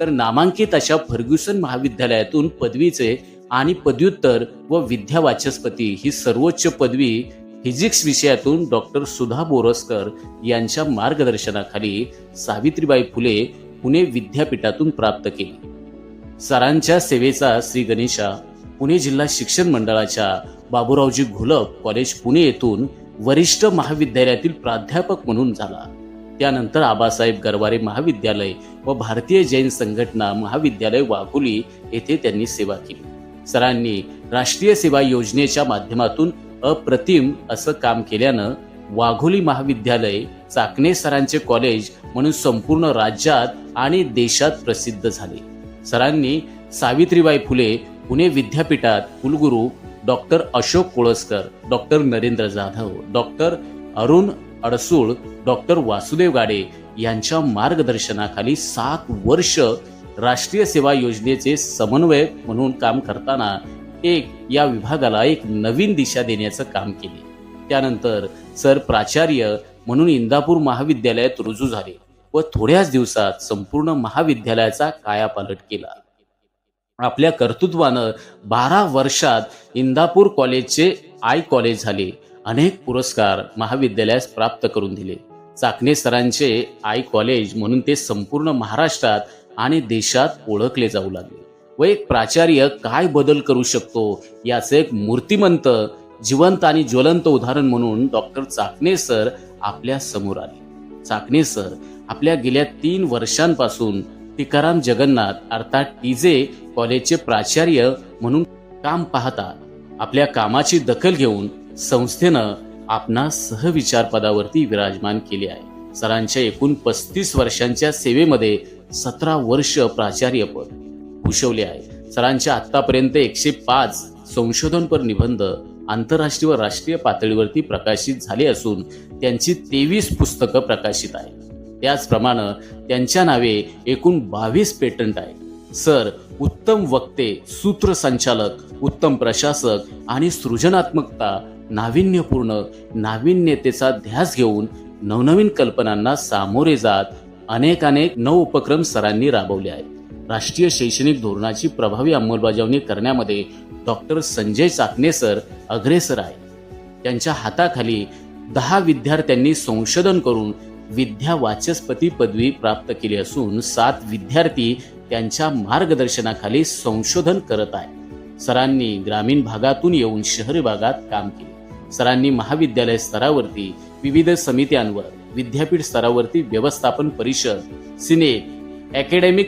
तर नामांकित अशा फर्ग्युसन महाविद्यालयातून पदवीचे आणि पदव्युत्तर व विद्यावाचस्पती ही सर्वोच्च पदवी फिजिक्स विषयातून डॉक्टर सुधा बोरसकर यांच्या मार्गदर्शनाखाली सावित्रीबाई फुले पुणे विद्यापीठातून प्राप्त केली. सरांच्या सेवेचा श्री गणेशा पुणे जिल्हा शिक्षण मंडळाच्या बाबूरावजी घोलप कॉलेज पुणे येथून वरिष्ठ महाविद्यालयातील प्राध्यापक म्हणून झाला. त्यानंतर आबासाहेब गरवारे महाविद्यालय व भारतीय जैन संघटना महाविद्यालय वाघोली येथे त्यांनी सेवा केली. सरांनी राष्ट्रीय सेवा योजनेच्या माध्यमातून अप्रतिम असं काम केल्यानं वाघोली महाविद्यालय चाकणे सरांचे कॉलेज म्हणून संपूर्ण राज्यात आणि देशात प्रसिद्ध झाले. सरांनी सावित्रीबाई फुले पुणे विद्यापीठात कुलगुरू doctor Ashok Kolaskar, doctor Narendra Jadhav, doctor Arun Adsul, doctor Vasudev Gade यांच्या मार्गदर्शनाखाली 7 वर्ष राष्ट्रीय सेवा योजनेचे समन्वयक म्हणून काम करताना या विभागाला एक नवीन दिशा देण्याचं काम केले. त्यानंतर सर प्राचार्य म्हणून इंदापूर महाविद्यालयात रुजू झाले व थोड्याच दिवसात संपूर्ण महाविद्यालयाचा कायापालट केला. आपल्या कर्तृत्वानं 12 वर्षात इंदापूर कॉलेजचे आय कॉलेज झाले. अनेक पुरस्कार महाविद्यालयास प्राप्त करून दिले. चाकणे सरांचे आय कॉलेज म्हणून ते संपूर्ण महाराष्ट्रात आणि देशात ओळखले जाऊ लागले व एक प्राचार्य काय बदल करू शकतो याचे एक मूर्तिमंत, जिवंत आणि ज्वलंत उदाहरण म्हणून डॉक्टर चाकणे सर आपल्या समोर आले. चाकणे सर आपल्या गेल्या 3 वर्षांपासून टिकाराम जगन्नाथ अर्थात टीजे कॉलेजचे प्राचार्य म्हणून काम पाहतात. आपल्या कामाची दखल घेऊन संस्थेनं आपणा सहविचार पदावरती विराजमान केले आहे. सरांच्या एकूण 35 वर्षांच्या सेवेमध्ये 17 वर्ष प्राचार्यपद भूषवले आहे. सरांच्या आतापर्यंत 105 संशोधनपर निबंध आंतरराष्ट्रीय व राष्ट्रीय पातळीवरती प्रकाशित झाले असून त्यांची 23 पुस्तकं प्रकाशित आहेत. त्याचप्रमाणे त्यांच्या नावे एकूण 22 पेटंट आहेत. सर उत्तम वक्ते, सूत्रसंचालक, उत्तम प्रशासक आणि सृजनात्मकता, नाविन्यपूर्ण नाविन्यतेचा ध्यास घेऊन नवनवीन कल्पनांना सामोरे जात अनेक नव उपक्रम सरांनी राबवले आहेत. राष्ट्रीय शैक्षणिक धोरणाची प्रभावी अंमलबजावणी करण्यामध्ये डॉक्टर संजय चाकणे सर अग्रेसर आहेत. त्यांच्या हाताखाली 10 विद्यार्थ्यांनी संशोधन करून विद्यावाचस्पती पदवी प्राप्त केली असून 7 विद्यार्थी त्यांच्या मार्गदर्शनाखाली संशोधन करत आहेत. सरांनी ग्रामीण भागातून येऊन शहरी भागात काम केले. सरांनी महाविद्यालय स्तरावरती विविध समित्यांवर, विद्यापीठ स्तरावरती व्यवस्थापन परिषद, सिनेट, अकॅडमिक